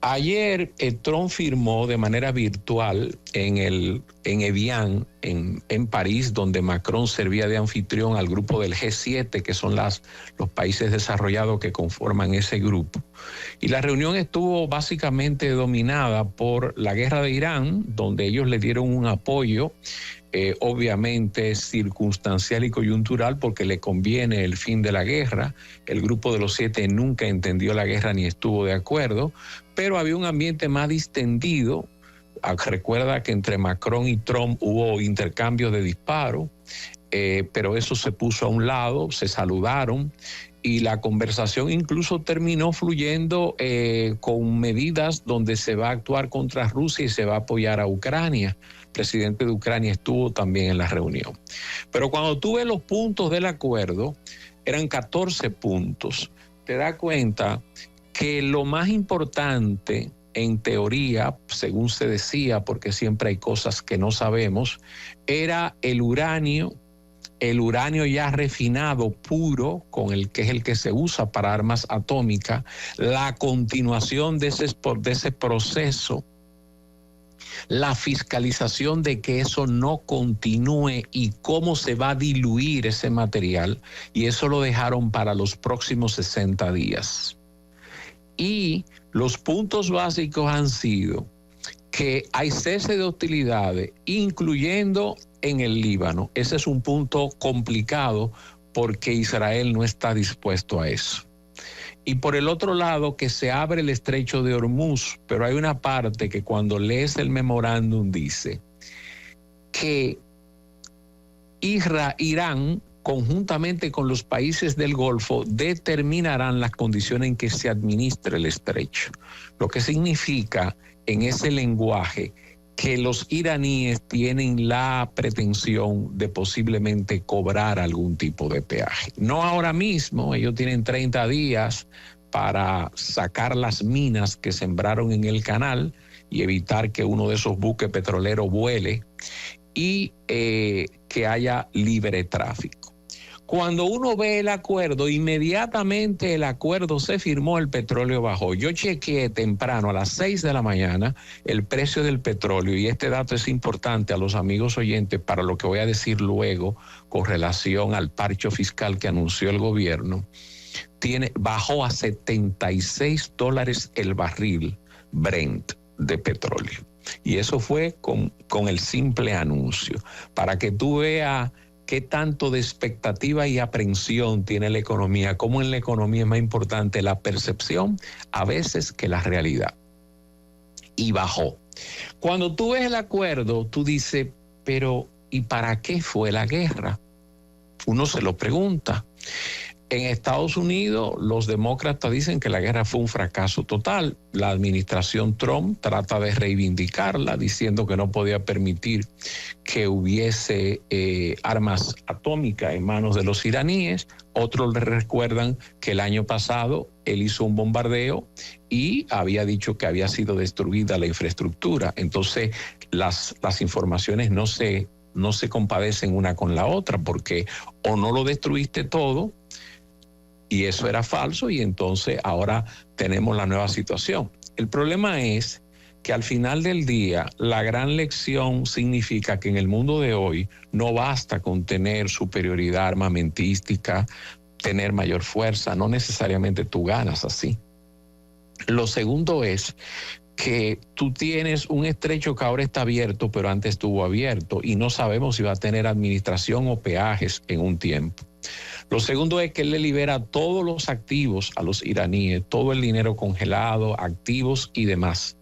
Ayer Trump firmó de manera virtual en Evian, en París, donde Macron servía de anfitrión al grupo del G7, que son los países desarrollados que conforman ese grupo. Y la reunión estuvo básicamente dominada por la guerra de Irán, donde ellos le dieron un apoyo, obviamente circunstancial y coyuntural, porque le conviene el fin de la guerra. El grupo de los 7 nunca entendió la guerra ni estuvo de acuerdo, pero había un ambiente más distendido. Recuerda que entre Macron y Trump hubo intercambio de disparos, pero eso se puso a un lado, se saludaron y la conversación incluso terminó fluyendo con medidas donde se va a actuar contra Rusia y se va a apoyar a Ucrania. El presidente de Ucrania estuvo también en la reunión. Pero cuando tú ves los puntos del acuerdo, eran 14 puntos. Te das cuenta que lo más importante, en teoría, según se decía, porque siempre hay cosas que no sabemos, era el uranio ya refinado, puro, que es el que se usa para armas atómicas, la continuación de ese proceso, la fiscalización de que eso no continúe y cómo se va a diluir ese material, y eso lo dejaron para los próximos 60 días. Y los puntos básicos han sido que hay cese de hostilidades, incluyendo en el Líbano. Ese es un punto complicado porque Israel no está dispuesto a eso. Y por el otro lado, que se abre el estrecho de Hormuz, pero hay una parte que cuando lees el memorándum dice que Irán, conjuntamente con los países del Golfo, determinarán las condiciones en que se administre el estrecho. Lo que significa en ese lenguaje que los iraníes tienen la pretensión de posiblemente cobrar algún tipo de peaje. No ahora mismo, ellos tienen 30 días para sacar las minas que sembraron en el canal y evitar que uno de esos buques petroleros vuele y que haya libre tráfico. Cuando uno ve el acuerdo, inmediatamente el acuerdo se firmó, el petróleo bajó. Yo chequeé temprano a las 6 de la mañana el precio del petróleo, y este dato es importante a los amigos oyentes para lo que voy a decir luego con relación al parche fiscal que anunció el gobierno. Bajó a $76 el barril Brent de petróleo. Y eso fue con el simple anuncio, para que tú veas qué tanto de expectativa y aprensión tiene la economía, cómo en la economía es más importante la percepción a veces que la realidad. Y bajó. Cuando tú ves el acuerdo, tú dices, pero ¿y para qué fue la guerra? Uno se lo pregunta. En Estados Unidos, los demócratas dicen que la guerra fue un fracaso total. La administración Trump trata de reivindicarla, diciendo que no podía permitir que hubiese armas atómicas en manos de los iraníes. Otros le recuerdan que el año pasado él hizo un bombardeo y había dicho que había sido destruida la infraestructura. Entonces, las informaciones no se compadecen una con la otra, porque o no lo destruiste todo, y eso era falso, y entonces ahora tenemos la nueva situación. El problema es que al final del día, la gran lección significa que en el mundo de hoy no basta con tener superioridad armamentística, tener mayor fuerza, no necesariamente tú ganas así. Lo segundo es que tú tienes un estrecho que ahora está abierto, pero antes estuvo abierto, y no sabemos si va a tener administración o peajes en un tiempo. Lo segundo es que él le libera todos los activos a los iraníes, todo el dinero congelado, activos y demás.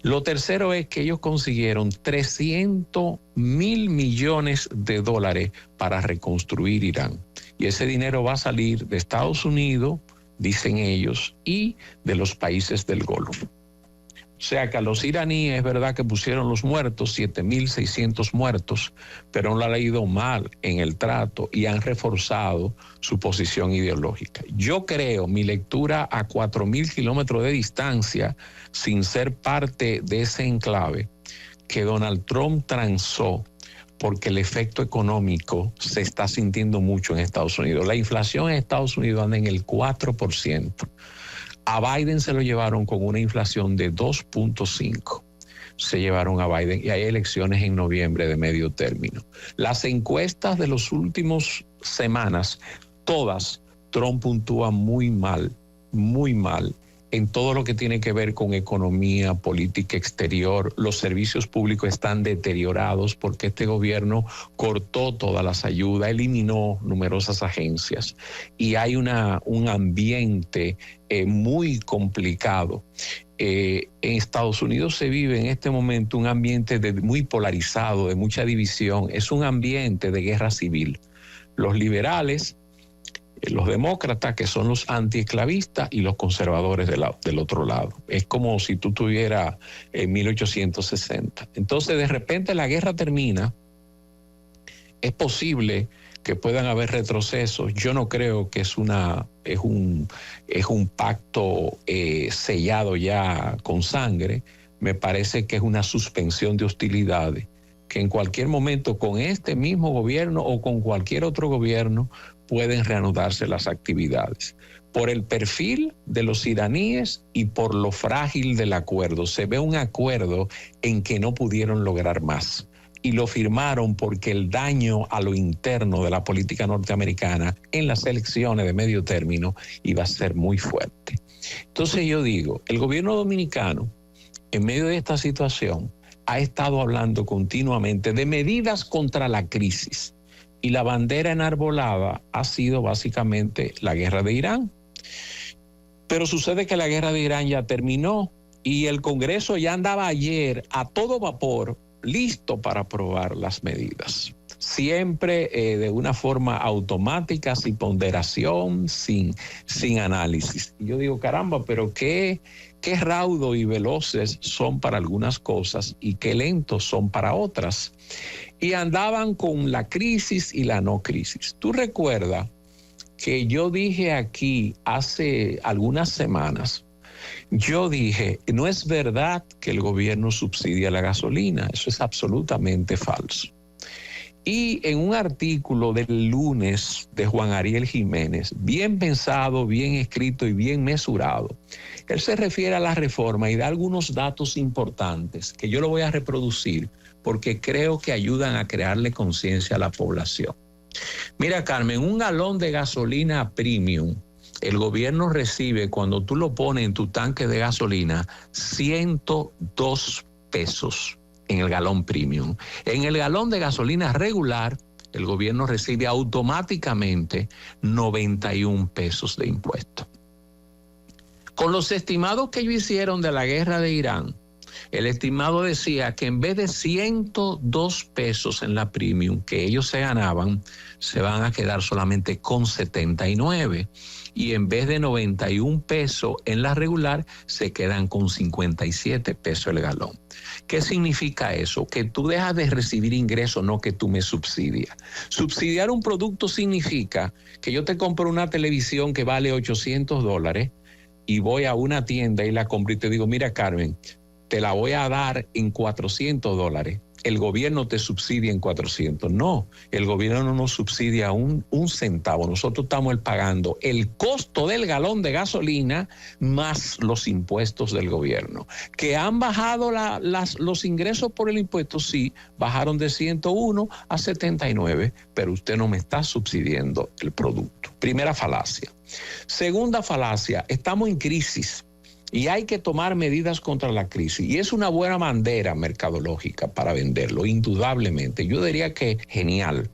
Lo tercero es que ellos consiguieron $300 mil millones para reconstruir Irán. Y ese dinero va a salir de Estados Unidos, dicen ellos, y de los países del Golfo. O sea que a los iraníes es verdad que pusieron los muertos, 7.600 muertos, pero no le ha ido mal en el trato y han reforzado su posición ideológica. Yo creo, mi lectura a 4.000 kilómetros de distancia, sin ser parte de ese enclave, que Donald Trump transó porque el efecto económico se está sintiendo mucho en Estados Unidos. La inflación en Estados Unidos anda en el 4%. A Biden se lo llevaron con una inflación de 2.5. Se llevaron a Biden y hay elecciones en noviembre de medio término. Las encuestas de las últimas semanas, todas, Trump puntúa muy mal en todo lo que tiene que ver con economía, política exterior. Los servicios públicos están deteriorados porque este gobierno cortó todas las ayudas, eliminó numerosas agencias y hay un ambiente muy complicado. En Estados Unidos se vive en este momento un ambiente muy polarizado, de mucha división. Es un ambiente de guerra civil. Los liberales, los demócratas, que son los antiesclavistas, y los conservadores del otro lado. Es como si tú tuvieras en 1860. Entonces, de repente la guerra termina. Es posible que puedan haber retrocesos. Yo no creo que es un pacto sellado ya con sangre. Me parece que es una suspensión de hostilidades, que en cualquier momento con este mismo gobierno o con cualquier otro gobierno pueden reanudarse las actividades. Por el perfil de los iraníes y por lo frágil del acuerdo. Se ve un acuerdo en que no pudieron lograr más. Y lo firmaron porque el daño a lo interno de la política norteamericana en las elecciones de medio término iba a ser muy fuerte. Entonces yo digo, el gobierno dominicano, en medio de esta situación, ha estado hablando continuamente de medidas contra la crisis. Y la bandera enarbolada ha sido básicamente la guerra de Irán. Pero sucede que la guerra de Irán ya terminó y el Congreso ya andaba ayer a todo vapor, listo para aprobar las medidas. Siempre de una forma automática, sin ponderación, sin análisis. Y yo digo, caramba, pero qué raudo y veloces son para algunas cosas y qué lentos son para otras. Y andaban con la crisis y la no crisis. Tú recuerdas que yo dije aquí hace algunas semanas, yo dije, no es verdad que el gobierno subsidia la gasolina, eso es absolutamente falso. Y en un artículo del lunes de Juan Ariel Jiménez, bien pensado, bien escrito y bien mesurado, él se refiere a la reforma y da algunos datos importantes que yo lo voy a reproducir porque creo que ayudan a crearle conciencia a la población. Mira, Carmen, un galón de gasolina premium, el gobierno recibe, cuando tú lo pones en tu tanque de gasolina, 102 pesos en el galón premium. En el galón de gasolina regular, el gobierno recibe automáticamente 91 pesos de impuesto. Con los estimados que ellos hicieron de la guerra de Irán, el estimado decía que en vez de 102 pesos en la premium que ellos se ganaban, se van a quedar solamente con 79. Y en vez de 91 pesos en la regular, se quedan con 57 pesos el galón. ¿Qué significa eso? Que tú dejas de recibir ingresos, no que tú me subsidias. Subsidiar un producto significa que yo te compro una televisión que vale $800 y voy a una tienda y la compro y te digo, mira, Carmen, te la voy a dar en $400. El gobierno te subsidia en 400. No, el gobierno no nos subsidia un centavo. Nosotros estamos pagando el costo del galón de gasolina más los impuestos del gobierno. ¿Que han bajado los ingresos por el impuesto? Sí, bajaron de 101 a 79, pero usted no me está subsidiando el producto. Primera falacia. Segunda falacia, estamos en crisis. Y hay que tomar medidas contra la crisis. Y es una buena bandera mercadológica para venderlo, indudablemente. Yo diría que genial.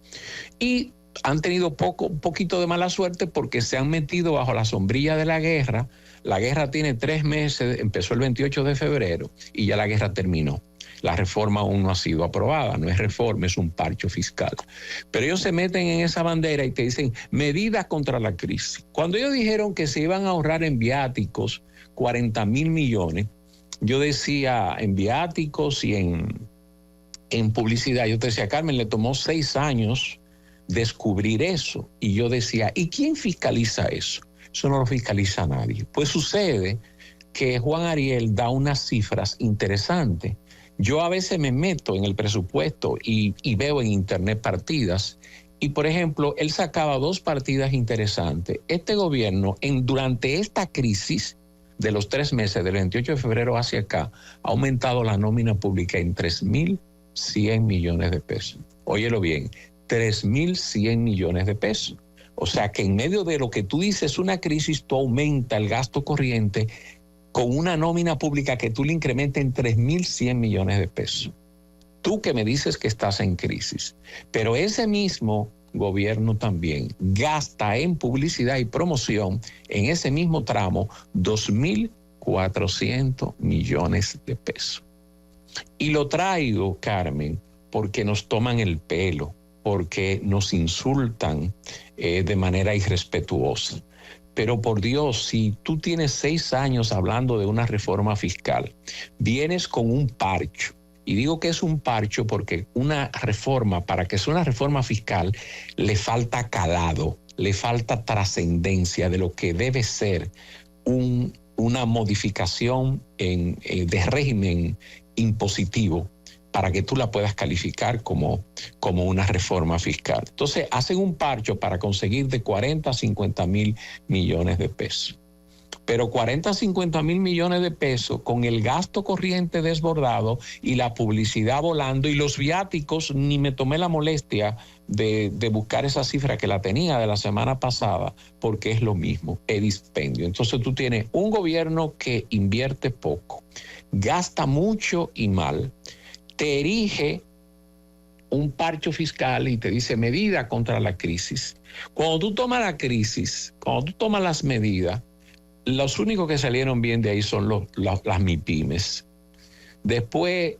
Y han tenido un poquito de mala suerte porque se han metido bajo la sombrilla de la guerra. La guerra tiene 3 meses, empezó el 28 de febrero y ya la guerra terminó. La reforma aún no ha sido aprobada, no es reforma, es un parcho fiscal. Pero ellos se meten en esa bandera y te dicen medidas contra la crisis. Cuando ellos dijeron que se iban a ahorrar en viáticos 40,000 millones, yo decía en viáticos y en publicidad, yo te decía, Carmen, le tomó 6 años descubrir eso. Y yo decía, ¿y quién fiscaliza eso? Eso no lo fiscaliza nadie. Pues sucede que Juan Ariel da unas cifras interesantes. Yo a veces me meto en el presupuesto y veo en internet partidas. Y, por ejemplo, él sacaba 2 partidas interesantes. Este gobierno, durante esta crisis, de los 3 meses, del 28 de febrero hacia acá, ha aumentado la nómina pública en 3.100 millones de pesos. Óyelo bien, 3.100 millones de pesos. O sea que en medio de lo que tú dices, una crisis, tú aumenta el gasto corriente con una nómina pública que tú le incrementes en 3.100 millones de pesos. Tú que me dices que estás en crisis, pero ese mismo gobierno también gasta en publicidad y promoción en ese mismo tramo 2.400 millones de pesos. Y lo traigo, Carmen, porque nos toman el pelo, porque nos insultan de manera irrespetuosa. Pero por Dios, si tú tienes 6 años hablando de una reforma fiscal, vienes con un parcho. Y digo que es un parcho porque una reforma, para que sea una reforma fiscal, le falta calado, le falta trascendencia de lo que debe ser una modificación de régimen impositivo para que tú la puedas calificar como una reforma fiscal. Entonces, hacen un parcho para conseguir de 40 a 50 mil millones de pesos. Pero 40 a 50 mil millones de pesos con el gasto corriente desbordado y la publicidad volando y los viáticos, ni me tomé la molestia de buscar esa cifra que la tenía de la semana pasada, porque es lo mismo, el dispendio. Entonces tú tienes un gobierno que invierte poco, gasta mucho y mal, te erige un parcho fiscal y te dice medida contra la crisis. Cuando tú tomas la crisis, cuando tú tomas las medidas, los únicos que salieron bien de ahí son las MIPYMES. Después,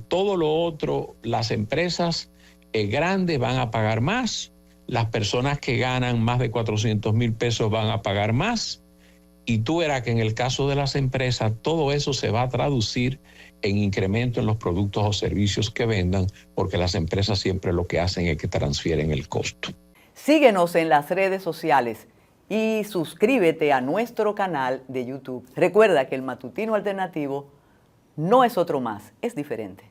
todo lo otro, las empresas grandes van a pagar más, las personas que ganan más de 400,000 pesos van a pagar más, y tú verás que en el caso de las empresas, todo eso se va a traducir en incremento en los productos o servicios que vendan, porque las empresas siempre lo que hacen es que transfieren el costo. Síguenos en las redes sociales y suscríbete a nuestro canal de YouTube. Recuerda que el Matutino Alternativo no es otro más, es diferente.